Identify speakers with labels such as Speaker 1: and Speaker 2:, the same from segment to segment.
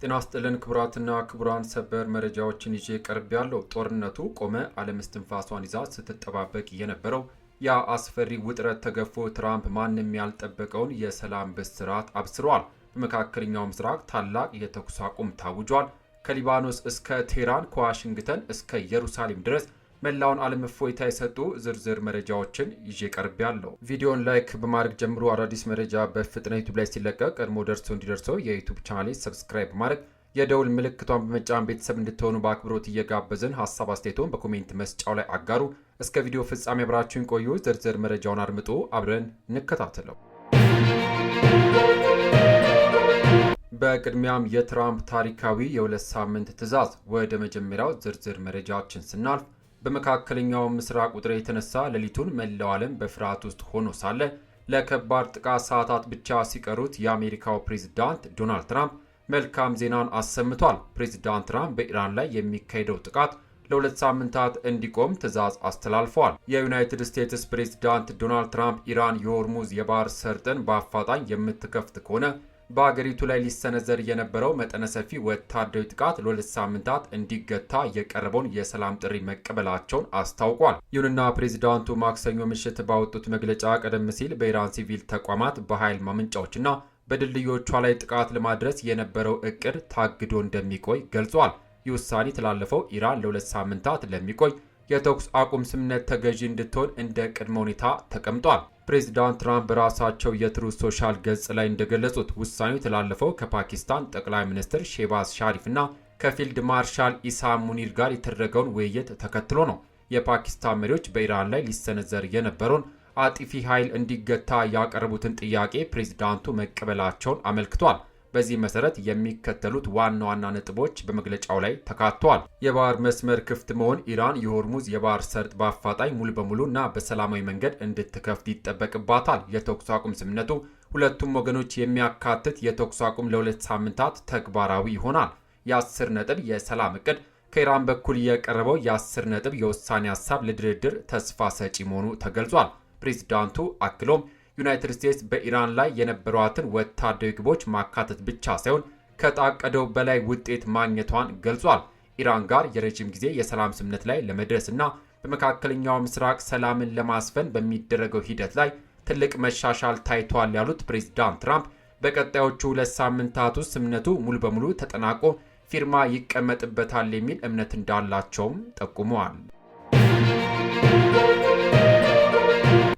Speaker 1: ጤና ይስጥልን ክቡራትና ክቡራን ሰበር መረጃዎችን ይዤ ቀርብ ያለው ጦርነቱ ቆመ ዓለም እስትንፋሷን ይዛ ስትጠባበቅ የነበረው ያ አስፈሪ ውጥረት ተገፎ ትራምፕ ማንም ያልጠበቀውን የሰላም ብስራት አብስረዋል። በመካከለኛው ምስራቅ ታላቅ የተኩስ አቁም ታውጇል። ከሊባኖስ እስከ ቴህራን ከዋሽንግተን እስከ ኢየሩሳሌም ድረስ መላውን ዓለም እፎይታ የሰጡ ዝርዝር መረጃዎችን ይዤ ቀርብ ያለው። ቪዲዮን ላይክ በማድረግ ጀምሮ አዳዲስ መረጃ በፍጥነት ዩቲዩብ ላይ ሲለቀቅ ቀድሞ እንዲደርሰው የዩቲዩብ ቻናሌ ሰብስክራይብ ማድረግ የደውል ምልክቷን በመጫን ቤተሰብ እንድትሆኑ በአክብሮት እየጋበዝን ሀሳብ አስተያየቶን በኮሜንት መስጫው ላይ አጋሩ። እስከ ቪዲዮ ፍጻሜ አብራችሁን ቆዩ። ዝርዝር መረጃውን አድምጡ፣ አብረን እንከታተለው። በቅድሚያም የትራምፕ ታሪካዊ የሁለት ሳምንት ትዕዛዝ። ወደ መጀመሪያው ዝርዝር መረጃችን ስናልፍ በመካከለኛው ምስራቅ ውጥረት የተነሳ ሌሊቱን መላው ዓለም በፍርሃት ውስጥ ሆኖ ሳለ ለከባድ ጥቃት ሰዓታት ብቻ ሲቀሩት የአሜሪካው ፕሬዝዳንት ዶናልድ ትራምፕ መልካም ዜናን አሰምቷል። ፕሬዝዳንት ትራምፕ በኢራን ላይ የሚካሄደው ጥቃት ለሁለት ሳምንታት እንዲቆም ትዕዛዝ አስተላልፈዋል። የዩናይትድ ስቴትስ ፕሬዝዳንት ዶናልድ ትራምፕ ኢራን የሆርሙዝ የባህር ሰርጥን በአፋጣኝ የምትከፍት ከሆነ በአገሪቱ ላይ ሊሰነዘር የነበረው መጠነ ሰፊ ወታደራዊ ጥቃት ለሁለት ሳምንታት እንዲገታ የቀረበውን የሰላም ጥሪ መቀበላቸውን አስታውቋል። ይሁንና ፕሬዝዳንቱ ማክሰኞ ምሽት ባወጡት መግለጫ ቀደም ሲል በኢራን ሲቪል ተቋማት፣ በኃይል ማመንጫዎችና በድልድዮቿ ላይ ጥቃት ለማድረስ የነበረው እቅድ ታግዶ እንደሚቆይ ገልጿል። ይህ ውሳኔ የተላለፈው ኢራን ለሁለት ሳምንታት ለሚቆይ የተኩስ አቁም ስምምነት ተገዢ እንድትሆን እንደ ቅድመ ሁኔታ ተቀምጧል። ፕሬዚዳንት ትራምፕ በራሳቸው የትሩዝ ሶሻል ገጽ ላይ እንደገለጹት ውሳኔው የተላለፈው ከፓኪስታን ጠቅላይ ሚኒስትር ሼህባዝ ሻሪፍ እና ከፊልድ ማርሻል ኢሳም ሙኒር ጋር የተደረገውን ውይይት ተከትሎ ነው። የፓኪስታን መሪዎች በኢራን ላይ ሊሰነዘር የነበረውን አጥፊ ኃይል እንዲገታ ያቀረቡትን ጥያቄ ፕሬዚዳንቱ መቀበላቸውን አመልክቷል። በዚህ መሰረት የሚከተሉት ዋና ዋና ነጥቦች በመግለጫው ላይ ተካተዋል። የባህር መስመር ክፍት መሆን፣ ኢራን የሆርሙዝ የባህር ሰርጥ በአፋጣኝ ሙሉ በሙሉ እና በሰላማዊ መንገድ እንድትከፍት ይጠበቅባታል። የተኩስ አቁም ስምምነቱ ሁለቱም ወገኖች የሚያካትት የተኩስ አቁም ለሁለት ሳምንታት ተግባራዊ ይሆናል። የ10 ነጥብ የሰላም እቅድ ከኢራን በኩል የቀረበው የ10 ነጥብ የውሳኔ ሀሳብ ለድርድር ተስፋ ሰጪ መሆኑ ተገልጿል። ፕሬዚዳንቱ አክሎም ዩናይትድ ስቴትስ በኢራን ላይ የነበሯትን ወታደራዊ ግቦች ማካተት ብቻ ሳይሆን ከታቀደው በላይ ውጤት ማግኘቷን ገልጿል። ኢራን ጋር የረጅም ጊዜ የሰላም ስምምነት ላይ ለመድረስ እና በመካከለኛው ምስራቅ ሰላምን ለማስፈን በሚደረገው ሂደት ላይ ትልቅ መሻሻል ታይቷል ያሉት ፕሬዝዳንት ትራምፕ በቀጣዮቹ 2 ሳምንታት ውስጥ ስምምነቱ ሙሉ በሙሉ ተጠናቆ ፊርማ ይቀመጥበታል የሚል እምነት እንዳላቸውም ጠቁመዋል።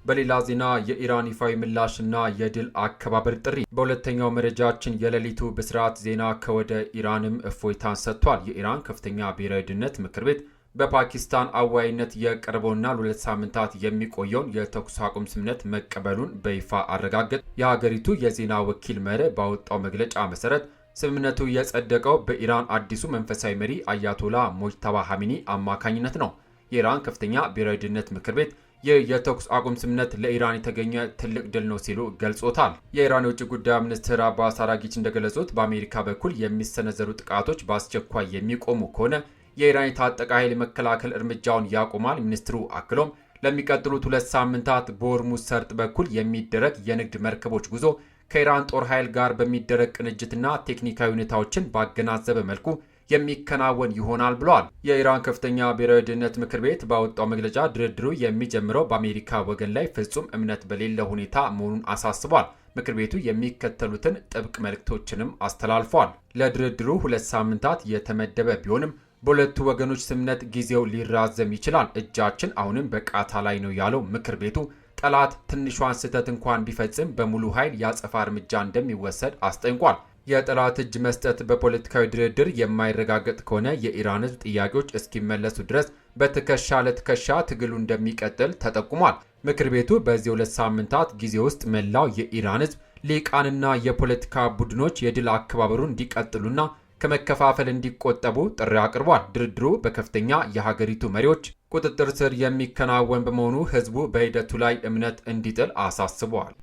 Speaker 1: በሌላ ዜና የኢራን ይፋዊ ምላሽና የድል አከባበር ጥሪ። በሁለተኛው መረጃችን የሌሊቱ ብስራት ዜና ከወደ ኢራንም እፎይታን ሰጥቷል። የኢራን ከፍተኛ ብሔራዊ ደህንነት ምክር ቤት በፓኪስታን አወያይነት የቀረበውና ለሁለት ሳምንታት የሚቆየውን የተኩስ አቁም ስምምነት መቀበሉን በይፋ አረጋገጠ። የሀገሪቱ የዜና ወኪል መርህ ባወጣው መግለጫ መሰረት ስምምነቱ የጸደቀው በኢራን አዲሱ መንፈሳዊ መሪ አያቶላ ሞጅተባ ኻሜኒ አማካኝነት ነው። የኢራን ከፍተኛ ብሔራዊ ደህንነት ምክር ቤት ይህ የተኩስ አቁም ስምምነት ለኢራን የተገኘ ትልቅ ድል ነው ሲሉ ገልጾታል። የኢራን የውጭ ጉዳይ ሚኒስትር አባስ አራጊች እንደገለጹት በአሜሪካ በኩል የሚሰነዘሩ ጥቃቶች በአስቸኳይ የሚቆሙ ከሆነ የኢራን የታጠቀ ኃይል መከላከል እርምጃውን ያቆማል። ሚኒስትሩ አክሎም ለሚቀጥሉት 2 ሳምንታት በሆርሙዝ ሰርጥ በኩል የሚደረግ የንግድ መርከቦች ጉዞ ከኢራን ጦር ኃይል ጋር በሚደረግ ቅንጅትና ቴክኒካዊ ሁኔታዎችን ባገናዘበ መልኩ የሚከናወን ይሆናል ብለዋል። የኢራን ከፍተኛ ብሔራዊ ደህንነት ምክር ቤት ባወጣው መግለጫ ድርድሩ የሚጀምረው በአሜሪካ ወገን ላይ ፍጹም እምነት በሌለው ሁኔታ መሆኑን አሳስቧል። ምክር ቤቱ የሚከተሉትን ጥብቅ መልእክቶችንም አስተላልፏል። ለድርድሩ 2 ሳምንታት የተመደበ ቢሆንም በሁለቱ ወገኖች ስምምነት ጊዜው ሊራዘም ይችላል። እጃችን አሁንም በቃታ ላይ ነው ያለው ምክር ቤቱ ጠላት ትንሿን ስህተት እንኳን ቢፈጽም በሙሉ ኃይል ያጸፋ እርምጃ እንደሚወሰድ አስጠንቋል። የጠላት እጅ መስጠት በፖለቲካዊ ድርድር የማይረጋገጥ ከሆነ የኢራን ሕዝብ ጥያቄዎች እስኪመለሱ ድረስ በትከሻ ለትከሻ ትግሉ እንደሚቀጥል ተጠቁሟል። ምክር ቤቱ በዚህ 2 ሳምንታት ጊዜ ውስጥ መላው የኢራን ሕዝብ ሊቃንና የፖለቲካ ቡድኖች የድል አከባበሩን እንዲቀጥሉና ከመከፋፈል እንዲቆጠቡ ጥሪ አቅርቧል። ድርድሩ በከፍተኛ የሀገሪቱ መሪዎች ቁጥጥር ስር የሚከናወን በመሆኑ ሕዝቡ በሂደቱ ላይ እምነት እንዲጥል አሳስበዋል።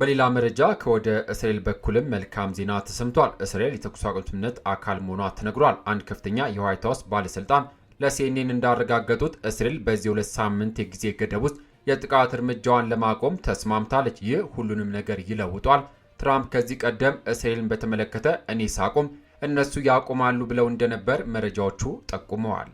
Speaker 1: በሌላ መረጃ ከወደ እስራኤል በኩልም መልካም ዜና ተሰምቷል። እስራኤል የተኩስ አቁም ስምምነት አካል መሆኗ ተነግሯል። አንድ ከፍተኛ የዋይት ሀውስ ባለስልጣን ለሲኤንኤን እንዳረጋገጡት እስራኤል በዚህ 2 ሳምንት የጊዜ ገደብ ውስጥ የጥቃት እርምጃዋን ለማቆም ተስማምታለች። ይህ ሁሉንም ነገር ይለውጧል። ትራምፕ ከዚህ ቀደም እስራኤልን በተመለከተ እኔ ሳቆም እነሱ ያቆማሉ ብለው እንደነበር መረጃዎቹ ጠቁመዋል።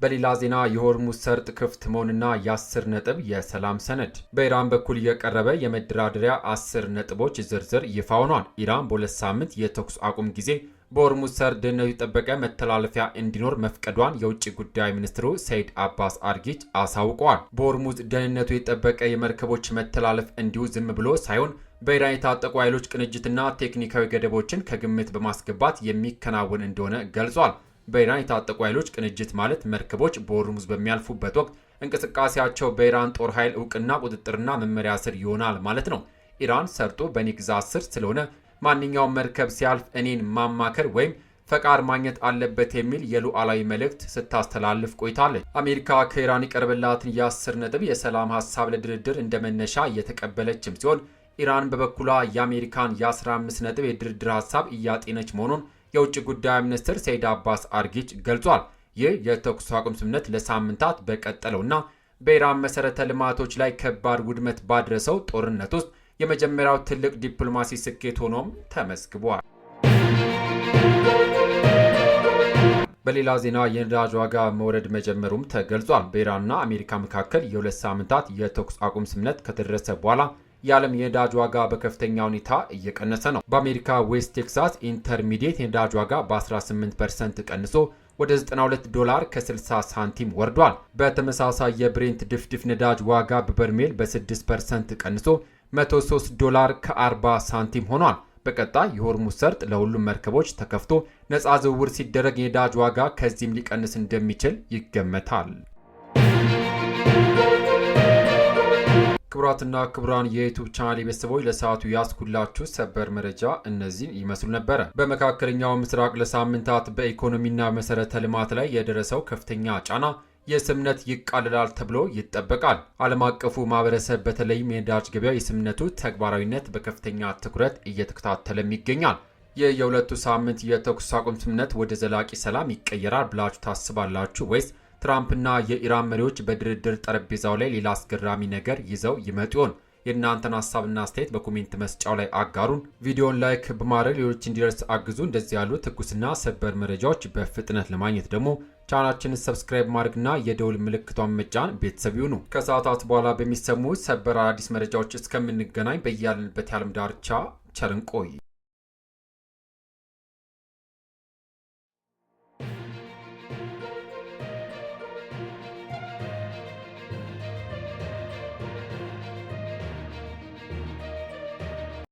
Speaker 1: በሌላ ዜና የሆርሙዝ ሰርጥ ክፍት መሆንና የ10 ነጥብ የሰላም ሰነድ በኢራን በኩል የቀረበ የመደራደሪያ 10 ነጥቦች ዝርዝር ይፋ ሆኗል። ኢራን በ2 ሳምንት የተኩስ አቁም ጊዜ በሆርሙዝ ሰርጥ ደህንነቱ የጠበቀ መተላለፊያ እንዲኖር መፍቀዷን የውጭ ጉዳይ ሚኒስትሩ ሰይድ አባስ አርጊች አሳውቀዋል። በሆርሙዝ ደህንነቱ የጠበቀ የመርከቦች መተላለፍ እንዲሁ ዝም ብሎ ሳይሆን በኢራን የታጠቁ ኃይሎች ቅንጅትና ቴክኒካዊ ገደቦችን ከግምት በማስገባት የሚከናወን እንደሆነ ገልጿል። በኢራን የታጠቁ ኃይሎች ቅንጅት ማለት መርከቦች በሆርሙዝ በሚያልፉበት ወቅት እንቅስቃሴያቸው በኢራን ጦር ኃይል እውቅና ቁጥጥርና መመሪያ ስር ይሆናል ማለት ነው። ኢራን ሰርጡ በኔ ግዛት ስር ስለሆነ ማንኛውም መርከብ ሲያልፍ እኔን ማማከር ወይም ፈቃድ ማግኘት አለበት የሚል የሉዓላዊ መልእክት ስታስተላልፍ ቆይታለች። አሜሪካ ከኢራን የቀረበላትን የ10 ነጥብ የሰላም ሀሳብ ለድርድር እንደመነሻ እየተቀበለችም ሲሆን ኢራን በበኩሏ የአሜሪካን የ15 ነጥብ የድርድር ሀሳብ እያጤነች መሆኑን የውጭ ጉዳይ ሚኒስትር ሰይድ አባስ አርጊች ገልጿል። ይህ የተኩስ አቁም ስምምነት ለሳምንታት በቀጠለውና በኢራን መሰረተ ልማቶች ላይ ከባድ ውድመት ባደረሰው ጦርነት ውስጥ የመጀመሪያው ትልቅ ዲፕሎማሲ ስኬት ሆኖም ተመዝግቧል። በሌላ ዜና የነዳጅ ዋጋ መውረድ መጀመሩም ተገልጿል። በኢራንና አሜሪካ መካከል የ2 ሳምንታት የተኩስ አቁም ስምምነት ከተደረሰ በኋላ የዓለም የነዳጅ ዋጋ በከፍተኛ ሁኔታ እየቀነሰ ነው። በአሜሪካ ዌስት ቴክሳስ ኢንተርሚዲየት የነዳጅ ዋጋ በ18% ቀንሶ ወደ $92 ከ60 ሳንቲም ወርዷል። በተመሳሳይ የብሬንት ድፍድፍ ነዳጅ ዋጋ በበርሜል በ6% ቀንሶ $103 ከ40 ሳንቲም ሆኗል። በቀጣይ የሆርሙዝ ሰርጥ ለሁሉም መርከቦች ተከፍቶ ነፃ ዝውውር ሲደረግ የነዳጅ ዋጋ ከዚህም ሊቀንስ እንደሚችል ይገመታል። ክቡራትና ክቡራን የዩቲዩብ ቻናል ቤተሰቦች ለሰዓቱ ያስኩላችሁ ሰበር መረጃ እነዚህን ይመስሉ ነበረ። በመካከለኛው ምስራቅ ለሳምንታት በኢኮኖሚና መሰረተ ልማት ላይ የደረሰው ከፍተኛ ጫና የስምምነት ይቃለላል ተብሎ ይጠበቃል። ዓለም አቀፉ ማህበረሰብ በተለይም የነዳጅ ገበያው የስምምነቱ ተግባራዊነት በከፍተኛ ትኩረት እየተከታተለም ይገኛል። ይህ የሁለቱ ሳምንት የተኩስ አቁም ስምምነት ወደ ዘላቂ ሰላም ይቀየራል ብላችሁ ታስባላችሁ ወይስ ትራምፕና የኢራን መሪዎች በድርድር ጠረጴዛው ላይ ሌላ አስገራሚ ነገር ይዘው ይመጡ ይሆን? የእናንተን ሀሳብና አስተያየት በኮሜንት መስጫው ላይ አጋሩን። ቪዲዮን ላይክ በማድረግ ሌሎች እንዲደርስ አግዙ። እንደዚህ ያሉ ትኩስና ሰበር መረጃዎች በፍጥነት ለማግኘት ደግሞ ቻናላችንን ሰብስክራይብ ማድረግና የደውል ምልክቷን መጫን ቤተሰብ ይሁኑ። ከሰዓታት በኋላ በሚሰሙ ሰበር አዲስ መረጃዎች እስከምንገናኝ በያለንበት የዓለም ዳርቻ ቸር እንቆይ።